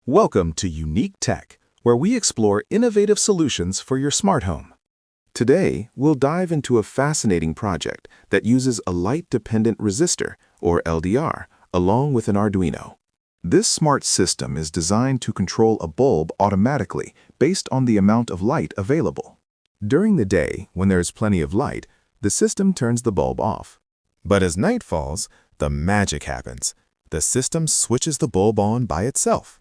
Welcome to Unique Tech, where we explore innovative solutions for your smart home. Today, we'll dive into a fascinating project that uses a light-dependent resistor, or LDR, along with an Arduino. This smart system is designed to control a bulb automatically based on the amount of light available. During the day, when there is plenty of light, the system turns the bulb off. But as night falls, the magic happens. The system switches the bulb on by itself.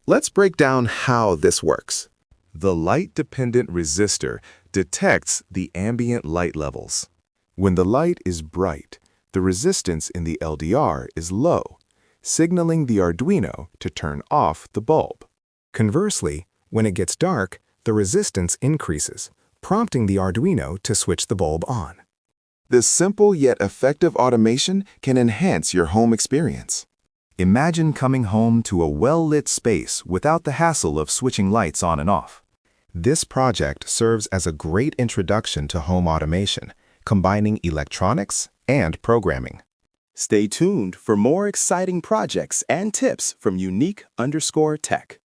Let's break down how this works. The light-dependent resistor detects the ambient light levels. When the light is bright, the resistance in the LDR is low, signaling the Arduino to turn off the bulb. Conversely, when it gets dark, the resistance increases, prompting the Arduino to switch the bulb on. This simple yet effective automation can enhance your home experience. Imagine coming home to a well-lit space without the hassle of switching lights on and off. This project serves as a great introduction to home automation, combining electronics and programming. Stay tuned for more exciting projects and tips from Unique_Tech.